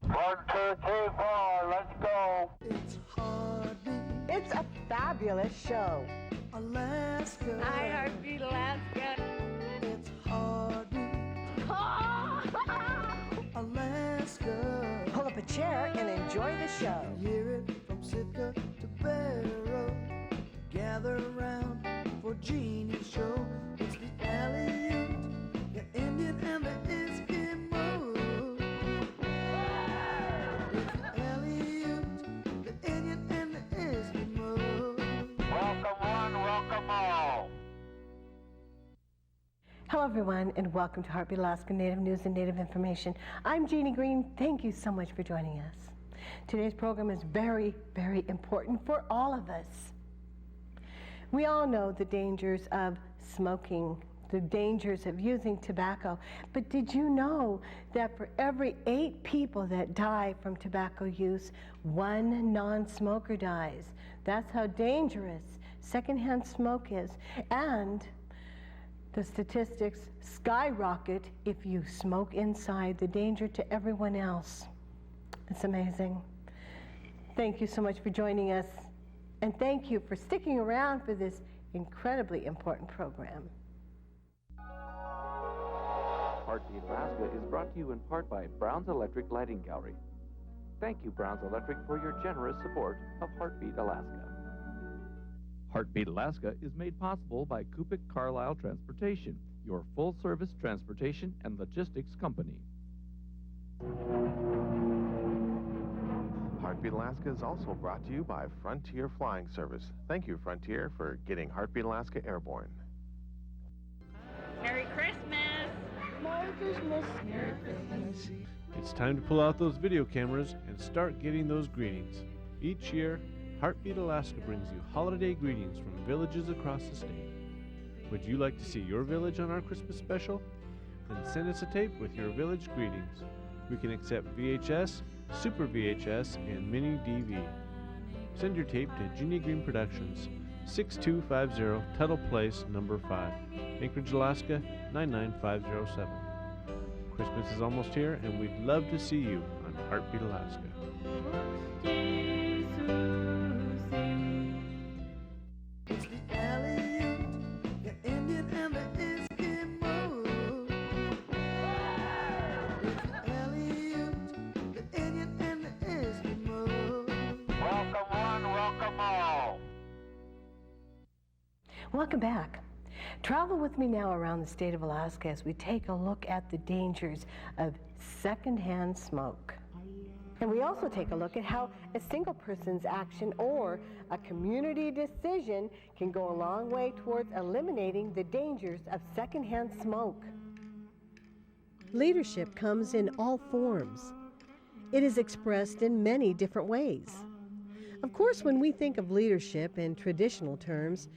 1, 2, 3, 4, let's go. It's Heartbeat It's a fabulous show. Alaska. Hi, Heartbeat Alaska. It's Heartbeat Alaska. Pull up a chair and enjoy the show. Hear it from Sitka to Barrow. Gather around for Jeannie's show. It's the Aleut, the Indian, and the Eskimo. It's the Aleut, the Indian, and the Eskimo. Welcome one, welcome all. Hello, everyone, and welcome to Heartbeat Alaska Native News and Native Information. I'm Jeannie Green. Thank you so much for joining us. Today's program is very, very important for all of us. We all know the dangers of smoking, the dangers of using tobacco, but did you know that for every 8 people that die from tobacco use, 1 non-smoker dies? That's how dangerous secondhand smoke is, and the statistics skyrocket if you smoke inside, the danger to everyone else. It's amazing. Thank you so much for joining us, and thank you for sticking around for this incredibly important program. Heartbeat Alaska is brought to you in part by Brown's Electric Lighting Gallery. Thank you, Brown's Electric, for your generous support of Heartbeat Alaska. Heartbeat Alaska is made possible by Kupik Carlisle Transportation, your full-service transportation and logistics company. Heartbeat Alaska is also brought to you by Frontier Flying Service. Thank you, Frontier, for getting Heartbeat Alaska airborne. Merry Christmas. Merry Christmas. It's time to pull out those video cameras and start getting those greetings. Each year, Heartbeat Alaska brings you holiday greetings from villages across the state. Would you like to see your village on our Christmas special? Then send us a tape with your village greetings. We can accept VHS, Super VHS, and Mini DV. Send your tape to Jeannie Green Productions, 6250 Tuttle Place, number 5, Anchorage, Alaska, 99507. Christmas is almost here, and we'd love to see you on Heartbeat Alaska. It's the Aleut, the Indian, and the Eskimo. It's the Aleut, the Indian, and the Eskimo. Welcome one, welcome all. Welcome back. Travel with me now around the state of Alaska as we take a look at the dangers of secondhand smoke. And we also take a look at how a single person's action or a community decision can go a long way towards eliminating the dangers of secondhand smoke. Leadership comes in all forms. It is expressed in many different ways. Of course, when we think of leadership in traditional terms,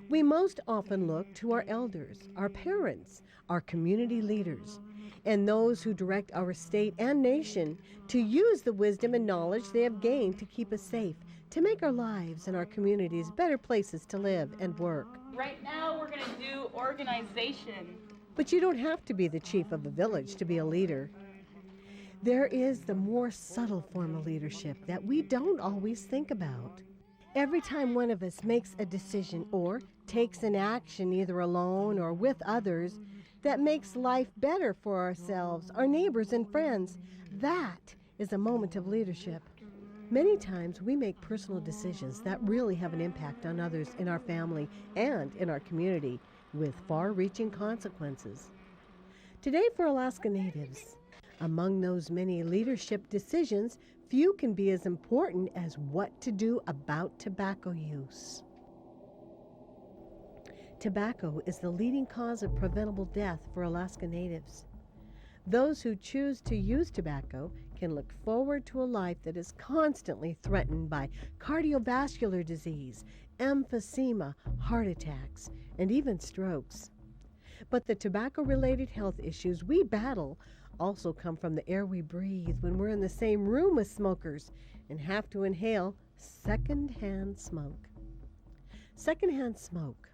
we most often look to our elders, our parents, our community leaders, and those who direct our state and nation to use the wisdom and knowledge they have gained to keep us safe, to make our lives and our communities better places to live and work. Right now, we're going to do organization. But you don't have to be the chief of a village to be a leader. There is the more subtle form of leadership that we don't always think about. Every time one of us makes a decision or takes an action either alone or with others that makes life better for ourselves, our neighbors and friends, that is a moment of leadership. Many times we make personal decisions that really have an impact on others in our family and in our community with far-reaching consequences. Today for Alaska Natives, among those many leadership decisions, few can be as important as what to do about tobacco use. Tobacco is the leading cause of preventable death for Alaska Natives. Those who choose to use tobacco can look forward to a life that is constantly threatened by cardiovascular disease, emphysema, heart attacks, and even strokes. But the tobacco-related health issues we battle also come from the air we breathe when we're in the same room with smokers and have to inhale secondhand smoke. Secondhand smoke,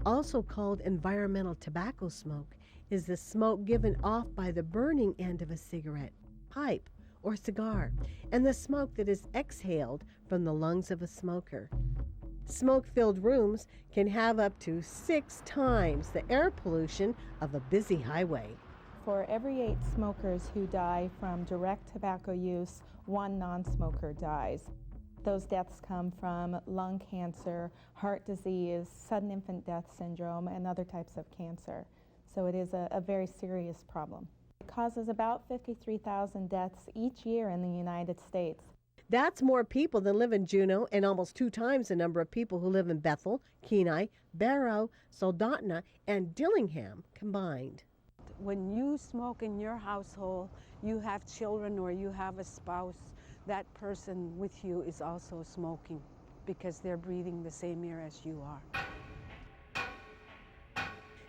also called environmental tobacco smoke, is the smoke given off by the burning end of a cigarette, pipe, or cigar, and the smoke that is exhaled from the lungs of a smoker. Smoke-filled rooms can have up to 6 times the air pollution of a busy highway. For every 8 smokers who die from direct tobacco use, 1 non-smoker dies. Those deaths come from lung cancer, heart disease, sudden infant death syndrome, and other types of cancer. So it is a very serious problem. It causes about 53,000 deaths each year in the United States. That's more people than live in Juneau and almost 2 times the number of people who live in Bethel, Kenai, Barrow, Soldotna, and Dillingham combined. When you smoke in your household, you have children or you have a spouse, that person with you is also smoking because they're breathing the same air as you are.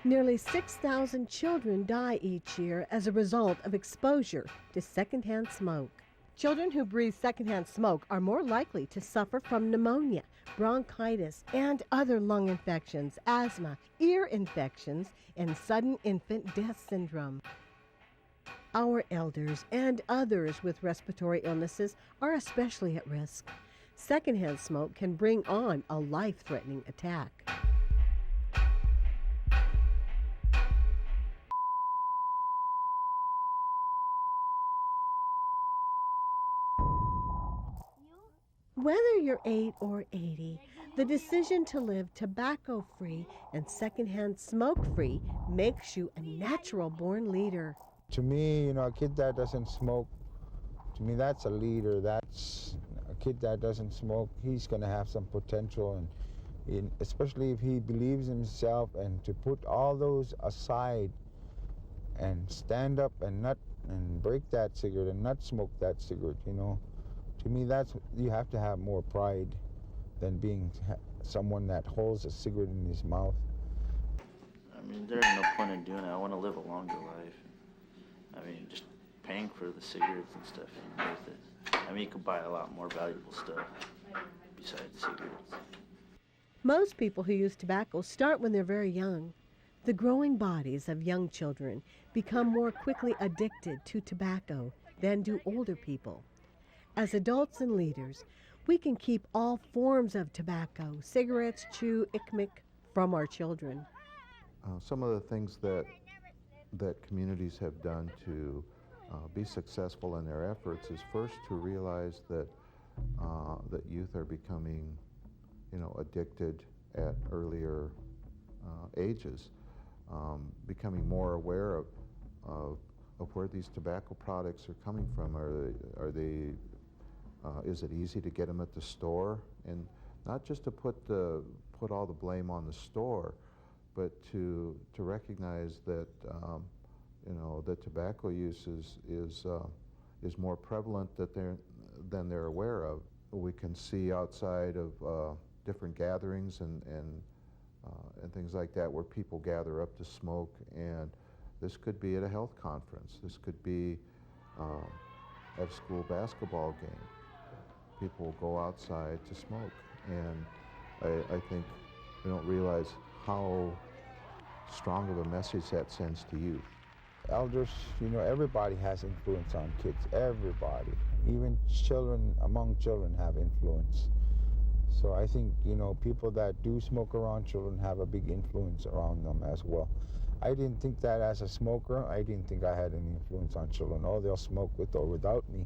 Nearly 6,000 children die each year as a result of exposure to secondhand smoke. Children who breathe secondhand smoke are more likely to suffer from pneumonia, bronchitis, and other lung infections, asthma, ear infections, and sudden infant death syndrome. Our elders and others with respiratory illnesses are especially at risk. Secondhand smoke can bring on a life-threatening attack. Whether you're 8 or 80, the decision to live tobacco-free and secondhand smoke-free makes you a natural-born leader. To me, a kid that doesn't smoke, to me that's a leader. That's a kid that doesn't smoke, he's going to have some potential, and especially if he believes in himself, and to put all those aside and stand up and break that cigarette and not smoke that cigarette, To me, you have to have more pride than being someone that holds a cigarette in his mouth. I mean, there's no point in doing it. I want to live a longer life. I mean, just paying for the cigarettes and stuff ain't worth it. I mean, you could buy a lot more valuable stuff besides cigarettes. Most people who use tobacco start when they're very young. The growing bodies of young children become more quickly addicted to tobacco than do older people. As adults and leaders, we can keep all forms of tobacco, cigarettes, chew, ickmick, from our children. Some of the things that communities have done to be successful in their efforts is first to realize that youth are becoming, addicted at earlier ages, becoming more aware of where these tobacco products are coming from. Are they is it easy to get them at the store? And not just to put all the blame on the store, but to recognize that that tobacco use is more prevalent than they're aware of. We can see outside of different gatherings and things like that where people gather up to smoke, and this could be at a health conference. This could be at a school basketball game. People will go outside to smoke, and I think we don't realize how strong of a message that sends to youth. Elders, everybody has influence on kids, everybody. Even children, among children, have influence. So I think, people that do smoke around children have a big influence around them as well. I didn't think that as a smoker. I didn't think I had any influence on children. Oh, they'll smoke with or without me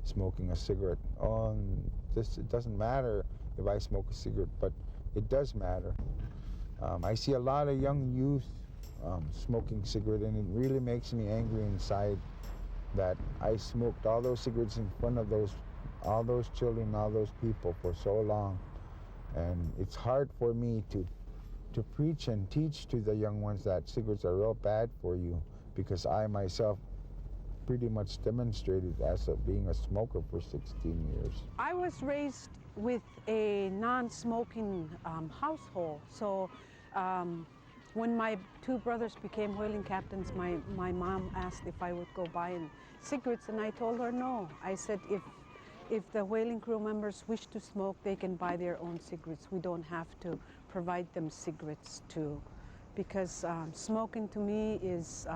smoking a cigarette. It doesn't matter if I smoke a cigarette, but it does matter. I see a lot of young youth smoking cigarette, and it really makes me angry inside that I smoked all those cigarettes in front of all those children, all those people for so long. And it's hard for me to preach and teach to the young ones that cigarettes are real bad for you, because I myself pretty much demonstrated as being a smoker for 16 years. I was raised with a non-smoking household, so when my 2 brothers became whaling captains, my mom asked if I would go buy cigarettes, and I told her no. I said if the whaling crew members wish to smoke, they can buy their own cigarettes. We don't have to provide them cigarettes too, because smoking to me is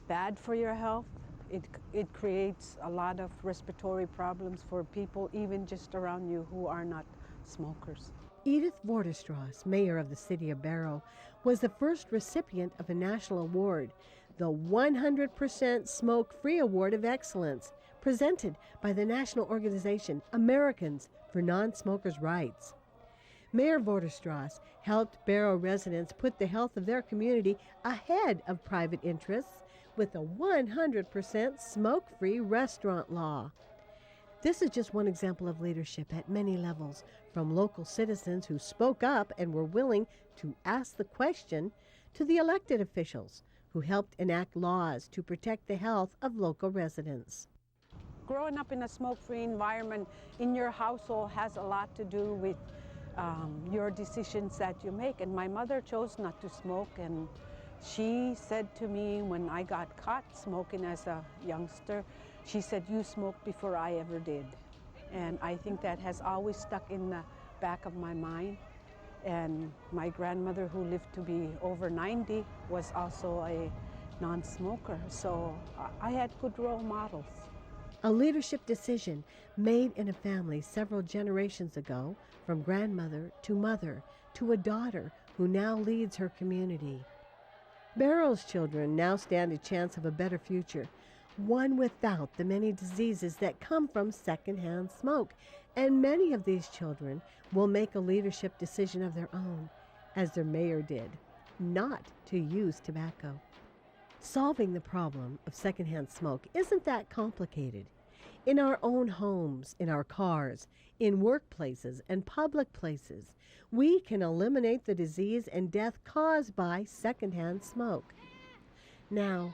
bad for your health. it creates a lot of respiratory problems for people even just around you who are not smokers. Edith Vorderstrass, mayor of the city of Barrow, was the first recipient of a national award, the 100% Smoke-Free Award of Excellence, presented by the national organization Americans for Non-Smokers' Rights. Mayor Vorderstrass helped Barrow residents put the health of their community ahead of private interests with a 100% smoke-free restaurant law. This is just one example of leadership at many levels, from local citizens who spoke up and were willing to ask the question to the elected officials who helped enact laws to protect the health of local residents. Growing up in a smoke-free environment in your household has a lot to do with your decisions that you make. And my mother chose not to smoke, and she said to me when I got caught smoking as a youngster, she said, "You smoked before I ever did." And I think that has always stuck in the back of my mind. And my grandmother, who lived to be over 90, was also a non-smoker. So I had good role models. A leadership decision made in a family several generations ago, from grandmother to mother to a daughter who now leads her community. Barrow's children now stand a chance of a better future, one without the many diseases that come from secondhand smoke. And many of these children will make a leadership decision of their own, as their mayor did, not to use tobacco. Solving the problem of secondhand smoke isn't that complicated. In our own homes, in our cars, in workplaces and public places, we can eliminate the disease and death caused by secondhand smoke. Now,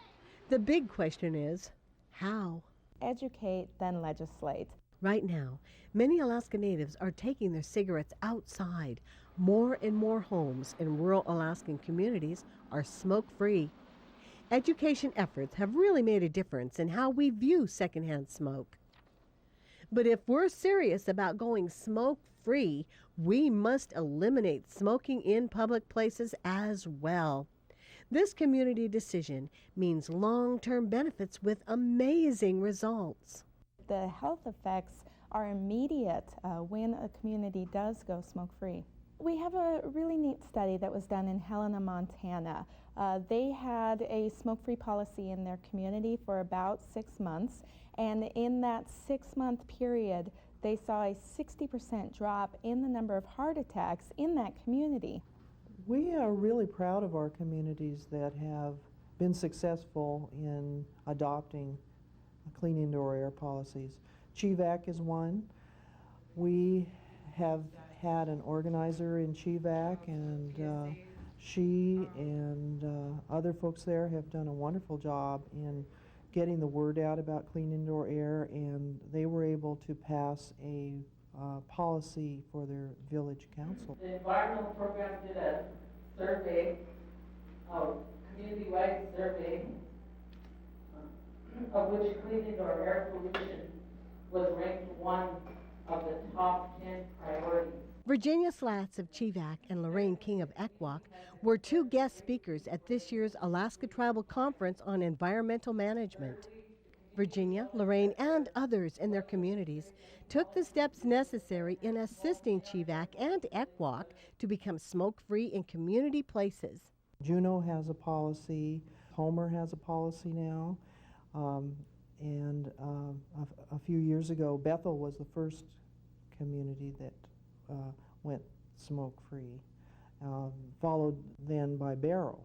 the big question is, how? Educate, then legislate. Right now, many Alaska Natives are taking their cigarettes outside. More and more homes in rural Alaskan communities are smoke-free. Education efforts have really made a difference in how we view secondhand smoke. But if we're serious about going smoke-free, we must eliminate smoking in public places as well. This community decision means long-term benefits with amazing results. The health effects are immediate when a community does go smoke-free. We have a really neat study that was done in Helena, Montana. They had a smoke-free policy in their community for about 6 months, and in that 6-month period, they saw a 60% drop in the number of heart attacks in that community. We are really proud of our communities that have been successful in adopting clean indoor air policies. CHEVAC is one. We have had an organizer in CHEVAC, and she and other folks there have done a wonderful job in getting the word out about clean indoor air, and they were able to pass a policy for their village council. The environmental program did a survey, a community-wide survey, of which clean indoor air pollution was ranked one of the top 10 priorities. Virginia Slats of CHEVAC and Lorraine King of ECWAC were two guest speakers at this year's Alaska Tribal Conference on Environmental Management. Virginia, Lorraine, and others in their communities took the steps necessary in assisting CHEVAC and ECWAC to become smoke-free in community places. Juneau has a policy, Homer has a policy now, and a few years ago, Bethel was the first community that went smoke-free, followed then by Barrow.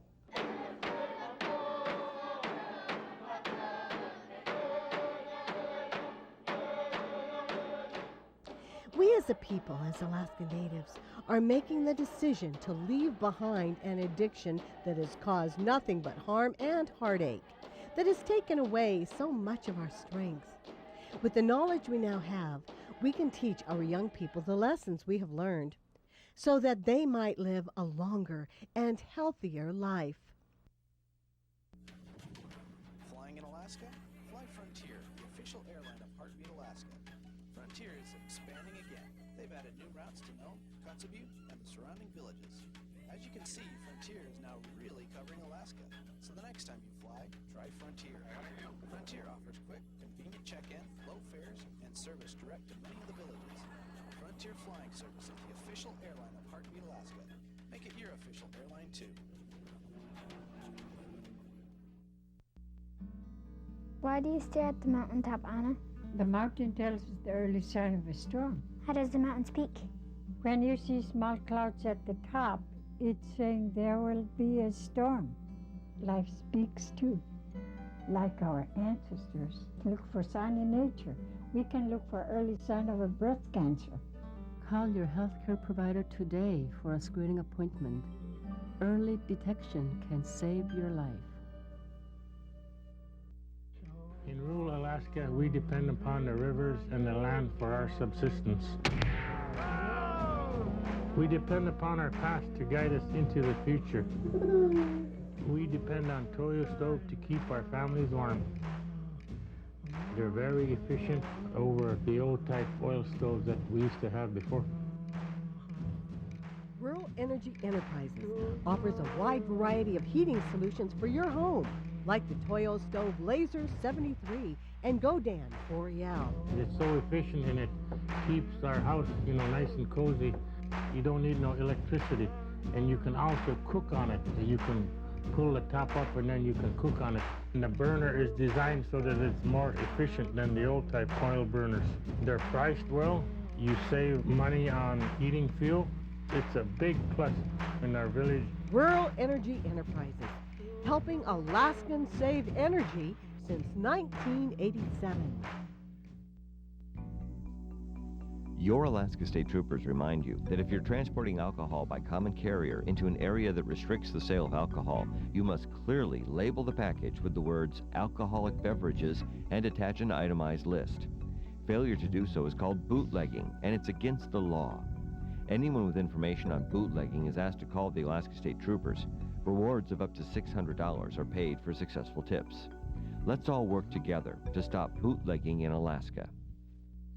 We as a people, as Alaska Natives, are making the decision to leave behind an addiction that has caused nothing but harm and heartache, that has taken away so much of our strength. With the knowledge we now have, we can teach our young people the lessons we have learned so that they might live a longer and healthier life. Flying in Alaska? Fly Frontier, the official airline of Heartbeat Alaska. Frontier is expanding again. They've added new routes to Nome, Kotzebue, and the surrounding villages. As you can see, Frontier is now really covering Alaska. So the next time you fly, try Frontier. Frontier offers quick, convenient check-in, low fares, and service direct to many of the villages. Frontier Flying Service is the official airline of Heartbeat Alaska. Make it your official airline too. Why do you stare at the mountaintop, Anna? The mountain tells us the early sign of a storm. How does the mountain speak? When you see small clouds at the top, it's saying there will be a storm. Life speaks too. Like our ancestors look for sign in nature, we can look for early sign of a breast cancer. Call your healthcare provider today for a screening appointment. Early detection can save your life. In rural Alaska, we depend upon the rivers and the land for our subsistence. We depend upon our past to guide us into the future. We depend on toyo stove to keep our families warm. They're very efficient over the old type oil stoves that we used to have before. Rural Energy Enterprises offers a wide variety of heating solutions for your home, like the Toyo Stove Laser 73 and Godan Oriel. It's so efficient and it keeps our house, nice and cozy. You don't need no electricity, and you can also cook on it. You can pull the top up and then you can cook on it. And the burner is designed so that it's more efficient than the old type oil burners. They're priced well. You save money on heating fuel. It's a big plus in our village. Rural Energy Enterprises, helping Alaskans save energy since 1987. Your Alaska State Troopers remind you that if you're transporting alcohol by common carrier into an area that restricts the sale of alcohol, you must clearly label the package with the words alcoholic beverages and attach an itemized list. Failure to do so is called bootlegging, and it's against the law. Anyone with information on bootlegging is asked to call the Alaska State Troopers. Rewards of up to $600 are paid for successful tips. Let's all work together to stop bootlegging in Alaska.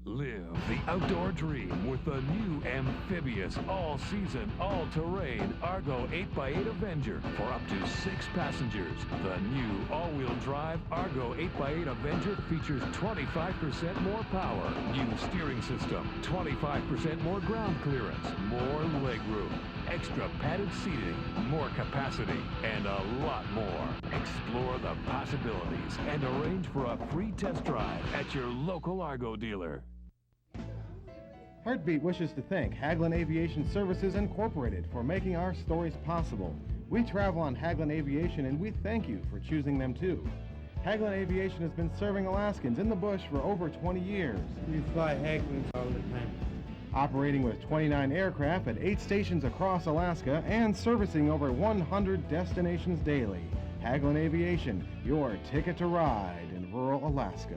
Live the outdoor dream with the new amphibious, all-season, all-terrain Argo 8x8 Avenger for up to 6 passengers. The new all-wheel drive Argo 8x8 Avenger features 25% more power, new steering system, 25% more ground clearance, more legroom, extra padded seating, more capacity, and a lot more. Explore the possibilities and arrange for a free test drive at your local Argo dealer. Heartbeat wishes to thank Hagelin Aviation Services Incorporated for making our stories possible. We travel on Hagelin Aviation and we thank you for choosing them too. Hagelin Aviation has been serving Alaskans in the bush for over 20 years. We fly Hagelins all the time. Operating with 29 aircraft at 8 stations across Alaska and servicing over 100 destinations daily. Hagelin Aviation, your ticket to ride in rural Alaska.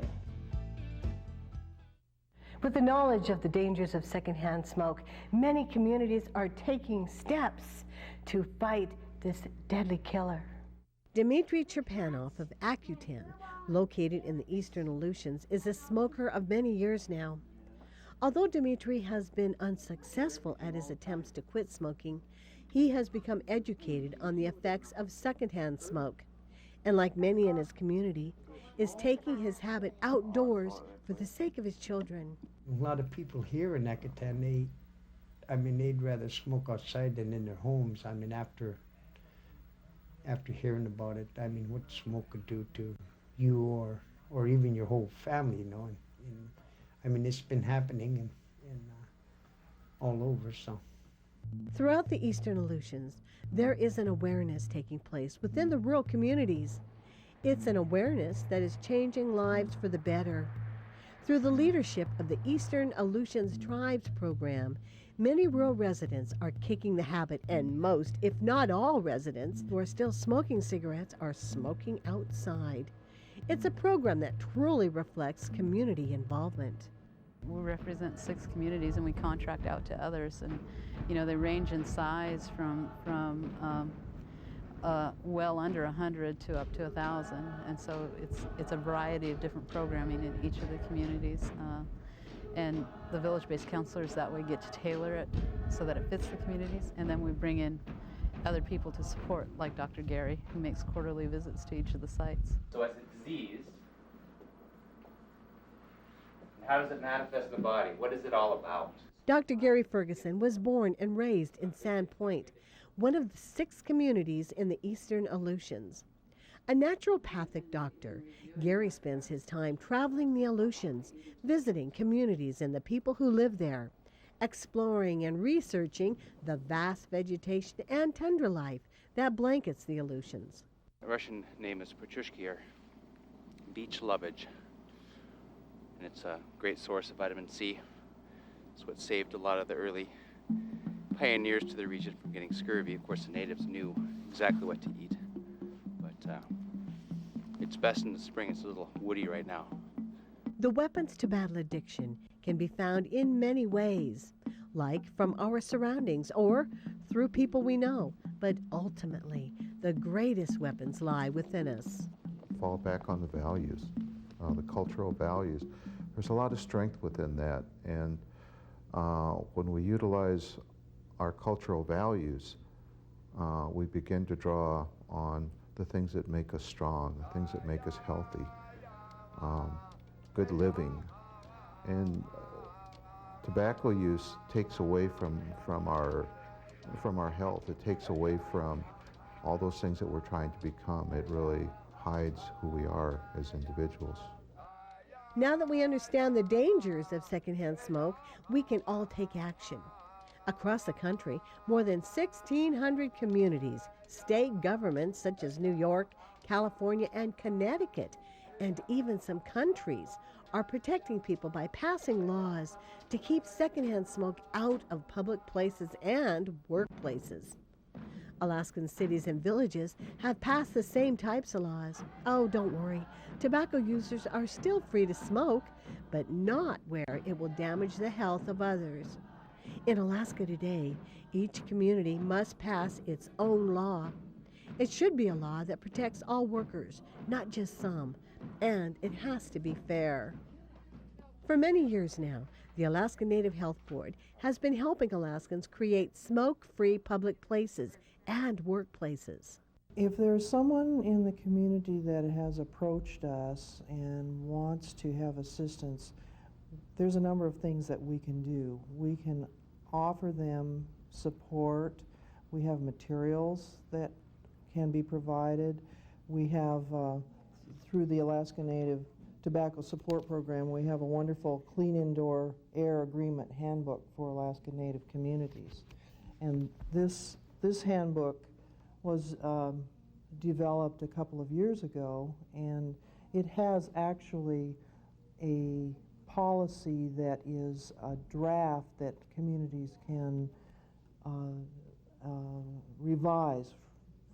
With the knowledge of the dangers of secondhand smoke, many communities are taking steps to fight this deadly killer. Dmitry Cherpanov of Accutane, located in the Eastern Aleutians, is a smoker of many years now. Although Dmitry has been unsuccessful at his attempts to quit smoking, he has become educated on the effects of secondhand smoke, and like many in his community, is taking his habit outdoors for the sake of his children. A lot of people here in Accutane, they'd rather smoke outside than in their homes. After hearing about it, what smoke could do to you or even your whole family, it's been happening in all over, so. Throughout the Eastern Aleutians, there is an awareness taking place within the rural communities. It's an awareness that is changing lives for the better. Through the leadership of the Eastern Aleutians Tribes Program, many rural residents are kicking the habit, and most, if not all residents who are still smoking cigarettes are smoking outside. It's a program that truly reflects community involvement. We represent 6 communities and we contract out to others, and they range in size from well under 100 to up to 1,000, and so it's a variety of different programming in each of the communities, and the village-based counselors that way get to tailor it so that it fits the communities, and then we bring in other people to support, like Dr. Gary, who makes quarterly visits to each of the sites. So as a disease, how does it manifest in the body? What is it all about? Dr. Gary Ferguson was born and raised in Sandpoint, one of the 6 communities in the eastern Aleutians. A naturopathic doctor, Gary spends his time traveling the Aleutians, visiting communities and the people who live there, exploring and researching the vast vegetation and tundra life that blankets the Aleutians. The Russian name is Petrushki, or beach lovage, and it's a great source of vitamin C. It's what saved a lot of the early pioneers to the region from getting scurvy. Of course, the natives knew exactly what to eat, but it's best in the spring. It's a little woody right now. The weapons to battle addiction can be found in many ways, like from our surroundings or through people we know, but ultimately, the greatest weapons lie within us. Fall back on the values, the cultural values. There's a lot of strength within that, and when we utilize our cultural values, we begin to draw on the things that make us strong, the things that make us healthy, good living. And tobacco use takes away from our health. It takes away from all those things that we're trying to become. It really hides who we are as individuals. Now that we understand the dangers of secondhand smoke, we can all take action. Across the country, more than 1,600 communities, state governments such as New York, California, and Connecticut, and even some countries are protecting people by passing laws to keep secondhand smoke out of public places and workplaces. Alaskan cities and villages have passed the same types of laws. Oh, don't worry. Tobacco users are still free to smoke, but not where it will damage the health of others. In Alaska today, each community must pass its own law. It should be a law that protects all workers, not just some, and it has to be fair. For many years now, the Alaska Native Health Board has been helping Alaskans create smoke-free public places and workplaces. If there's someone in the community that has approached us and wants to have assistance, there's a number of things that we can do. We can offer them support. We have materials that can be provided. We have, through the Alaska Native Tobacco Support Program, we have a wonderful Clean Indoor Air Agreement handbook for Alaska Native communities. And this handbook was developed a couple of years ago, and it has actually a policy that is a draft that communities can revise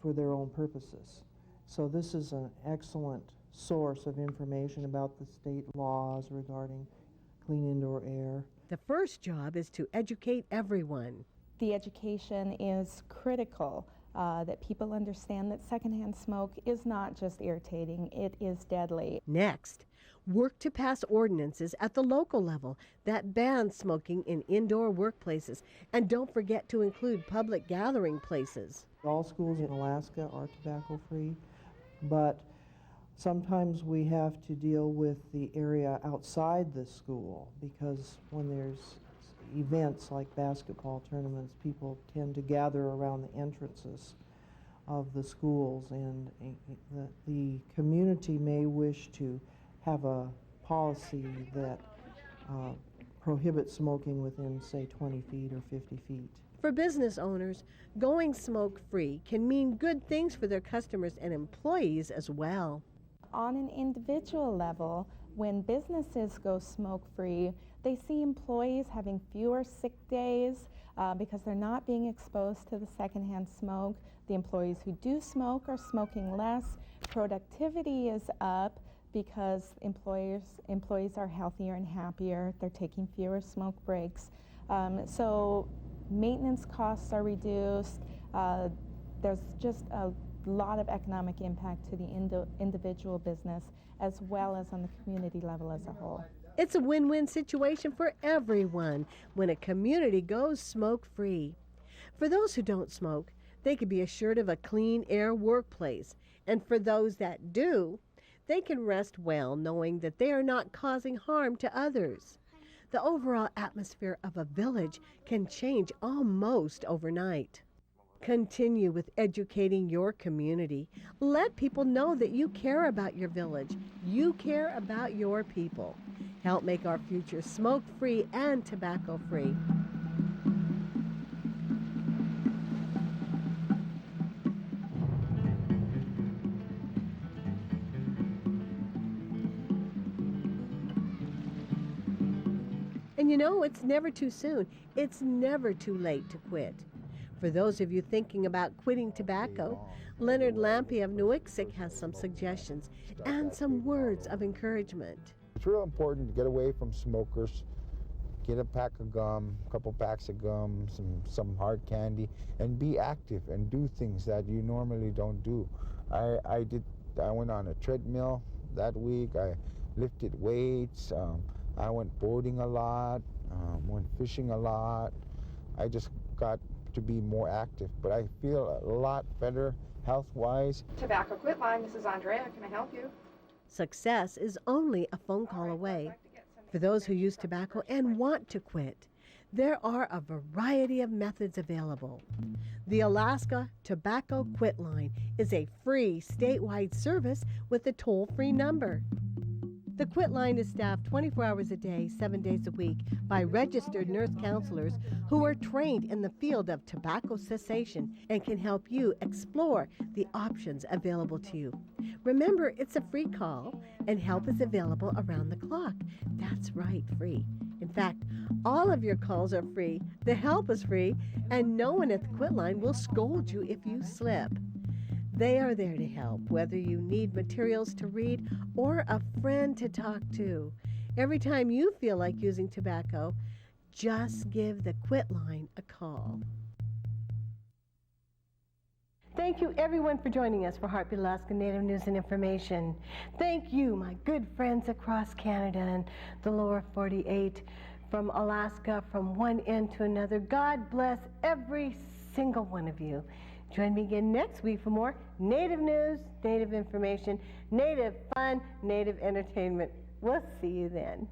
for their own purposes. So this is an excellent source of information about the state laws regarding clean indoor air. The first job is to educate everyone. The education is critical, that people understand that secondhand smoke is not just irritating, it is deadly. Next, work to pass ordinances at the local level that ban smoking in indoor workplaces, and don't forget to include public gathering places. All schools in Alaska are tobacco-free, but sometimes we have to deal with the area outside the school, because when there's events like basketball tournaments, people tend to gather around the entrances of the schools, and the community may wish to have a policy that prohibits smoking within, say, 20 feet or 50 feet. For business owners, going smoke-free can mean good things for their customers and employees as well. On an individual level, when businesses go smoke-free, they see employees having fewer sick days because they're not being exposed to the secondhand smoke. The employees who do smoke are smoking less. Productivity is up because employees are healthier and happier. They're taking fewer smoke breaks. So maintenance costs are reduced. There's just a lot of economic impact to the individual business as well as on the community level as a whole. It's a win-win situation for everyone when a community goes smoke-free. For those who don't smoke, they can be assured of a clean air workplace. And for those that do, they can rest well knowing that they are not causing harm to others. The overall atmosphere of a village can change almost overnight. Continue with educating your community. Let people know that you care about your village. You care about your people. Help make our future smoke-free and tobacco-free. And you know, it's never too soon. It's never too late to quit. For those of you thinking about quitting tobacco, Leonard Lampy of Nuiqsik has some suggestions and some words of encouragement. It's real important to get away from smokers, get a pack of gum, a couple packs of gum, some hard candy, and be active and do things that you normally don't do. I went on a treadmill that week. I lifted weights. I went boating a lot, went fishing a lot. I just got to be more active, but I feel a lot better health-wise. Tobacco Quit Line, this is Andrea. Can I help you? Success is only a phone call away. For those who use tobacco and want to quit, there are a variety of methods available. The Alaska Tobacco Quit Line is a free statewide service with a toll-free number. The Quit Line is staffed 24 hours a day, 7 days a week by registered nurse counselors who are trained in the field of tobacco cessation and can help you explore the options available to you. Remember, it's a free call and help is available around the clock. That's right, free. In fact, all of your calls are free, the help is free, and no one at the Quit Line will scold you if you slip. They are there to help, whether you need materials to read or a friend to talk to. Every time you feel like using tobacco, just give the Quit Line a call. Thank you, everyone, for joining us for Heartbeat Alaska Native News and Information. Thank you, my good friends across Canada and the lower 48, from Alaska, from one end to another. God bless every single one of you. Join me again next week for more Native news, Native information, Native fun, Native entertainment. We'll see you then.